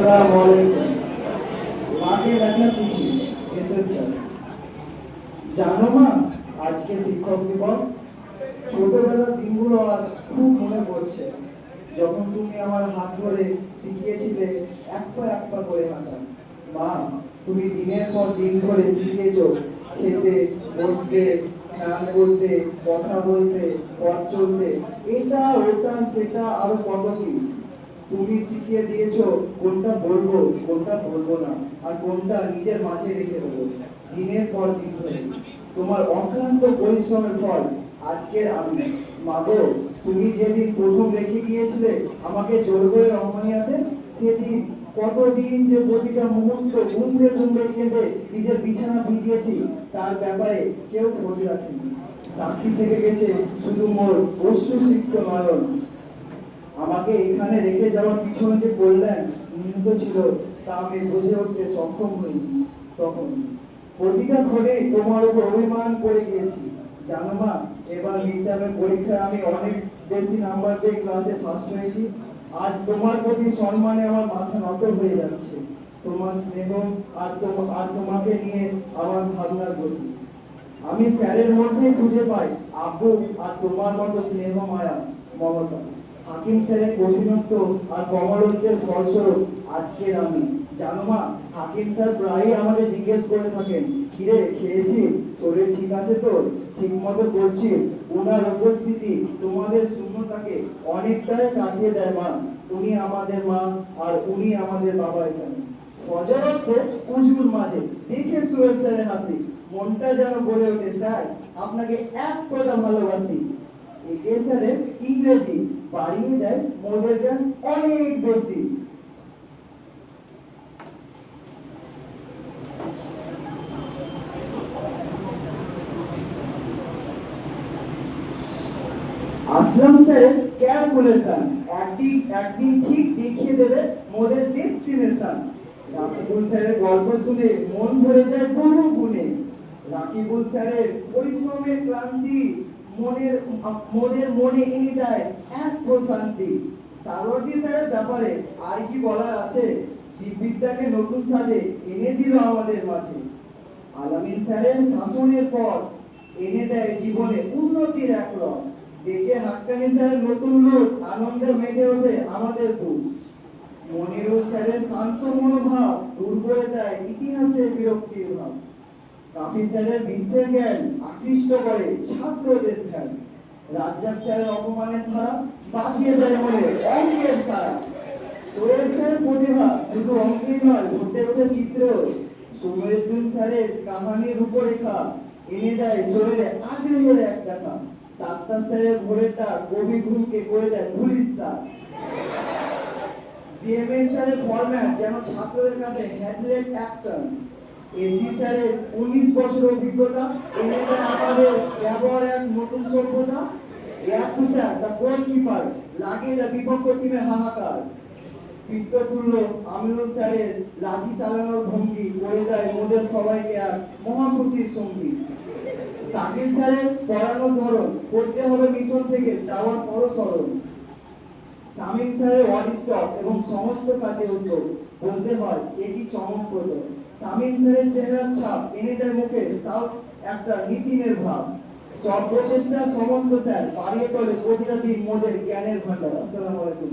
আসসালামু আলাইকুম। মাকে লেখা চিঠি। জানো মা, আজকে শিক্ষক দিবস। ছোটবেলার দিনগুলো আজ খুব মনে পড়ছে, যখন তুমি আমার হাত ধরে শিখিয়েছিলে এক পা করে হাঁটা। মা, তুমি দিনের পর দিন ধরে শিখিয়েছো খেতে, বসতে, স্নান করতে, কথা বলতে, পথ চলতে, এটা ওটা সেটা আরো কত কি। তুমি শিখিয়ে দিয়েছো কোনটা বলবো, কোনটা বলবো না, আর কোনটা নিজের মাঝে রেখে দেবো। দিনের পর দিন ধরে তোমার অক্লান্ত পরিশ্রমের ফল আজকের আমি। মাগো, তুমি যেদিন প্রথম রেখে গিয়েছিলে আমাকে জোর করে রমণীয়াতে, সেদিন কতদিন যে প্রতিটা মুহূর্ত ঘুমড়ে ঘুমড়ে কেঁদে নিজের বিছানা ভিজিয়েছি, তার ব্যাপারে কেউ খোঁজ রাখেনি। সাক্ষী থেকে গেছে শুধু মোর অশ্রুসিক্ত নয়ন। আমাকে এখানে রেখে যাওয়ার পিছনে যে কল্যাণ নিহিত ছিল, তা আমি বুঝে উঠতে সক্ষম হইনি তখন। প্রতিটা ঘরে তোমার উপর অভিমান করে গিয়েছি। জানো মা, এবার মিডটার্মের পরীক্ষায় আমি অনেক বেশি নাম্বার পেয়ে ক্লাসে ফার্স্ট হয়েছি। আজ তোমার প্রতি সম্মানে আমার মাথা নত হয়ে যাচ্ছে। তোমার স্নেহ আর তোমাকে নিয়ে আমার ভাবনার গতি আমি স্যারের মধ্যে খুঁজে পাই আব্বু আর তোমার মতো স্নেহ, মায়া, মমতা। হাকিম স্যারের কঠিনত্ব আর কমলত্বের ফলস্বরূপ আজকের আমি। জানো মা, হাকিম স্যার প্রায়ই আমাকে জিজ্ঞেস করে থাকেন, কিরে খেয়েছিস, শরীর ঠিক আছে তোর, ঠিক মতো করছিস। ওনার উপস্থিতি তোমাদের শূন্যতাকে অনেকটাই কাটিয়ে দেয় মা। উনি আমাদের মা আর উনি আমাদের বাবা। এখানে ফজরতে উজুর মাঝে দেখে সুরেশ স্যারের হাসি, মনটা যেন বলে ওঠে, স্যার আপনাকে এক কথা ভালোবাসি। একে স্যারের ইংরেজি বাড়িয়ে দেয় মোদের জ্ঞান অনেক বেশি। আসলাম স্যারের ক্যালকুলেশন একদিন ঠিক দেখিয়ে দেবে মোদের ডেস্টিনেশন। রাকিবুল স্যারের গল্প শুনে মন ভরে যায় বহু গুণে। রাকিবুল স্যারের পরিশ্রমের ক্লান্তি মোদের মনে এনে দেয় এক প্রশান্তি। সারোয়ার্দী স্যারের ব্যাপারে আর কি বলার আছে, জীববিদ্যাকে নতুন সাজে এনে দিল আমাদের মাঝে। আলামিন স্যারের শাসনের পর এনে দেয় জীবনে উন্নতির এক রথ। দেখে হাক্কানি স্যারের নতুন রূপ আনন্দে মেতে ওঠে আমাদের বুক। মনিরুল স্যারের শান্ত মনোভাব দূর করে দেয় ইতিহাসের বিরক্তির ভাব। কাফি স্যারের বিশ্বের জ্ঞান আকৃষ্ট করে ছাত্রদের ধ্যান। রাজ্জাক স্যারের অপমানের ধারা বাঁচিয়ে দেয় মনে অঙ্কের সারা। সোহেল স্যারের প্রতিভা শুধু অঙ্কেই নয়, ফুটে ওঠে চিত্র। সুময়ুদ্দিন স্যারের কাহানির রূপরেখা এনে দেয় শরীরে আগ্রহের এক দেখা। সাত্তার স্যারের ভোরেরটা কবি ঘুমকে করে দেয় ধুলিস্যাৎ। জিএমএস স্যারের ফরম্যাট যেন ছাত্রদের কাছে হেডলাইট অ্যাক্টর। এসডি স্যারের 19 বছর অভিজ্ঞতা এনে দেয় আমাদের ব্যবহার এক নতুন সভ্যতা। ইয়াকু স্যার দ্য গোলকিপার লাগিয়ে দেয় বিপক্ষ টিমে হাহাকার। পিত্ততুল্য আমিনুল স্যারের লাঠি চালানোর ভঙ্গি করে দেয় মোদের সবাইকে এক মহাখুশির সঙ্গী। সাকিল স্যারের পড়ানোর ধরন করতে হবে মিশন থেকে যাওয়ার পরও সরল। সামিম স্যারের ওয়ার্ড স্টপ এবং সমস্ত কাজে উদ্যোগ বলতে হয় এটি চমকপ্রদ। সামিম স্যারের চেহারার ছাপ এনে দেয় মুখে সাউথ একটা নীতিনের ভাব। সব প্রচেষ্টা সমস্ত স্যার বাড়িয়ে তোলে প্রতিটা দিন মোদের জ্ঞানের ভান্ডার। আসসালামু আলাইকুম।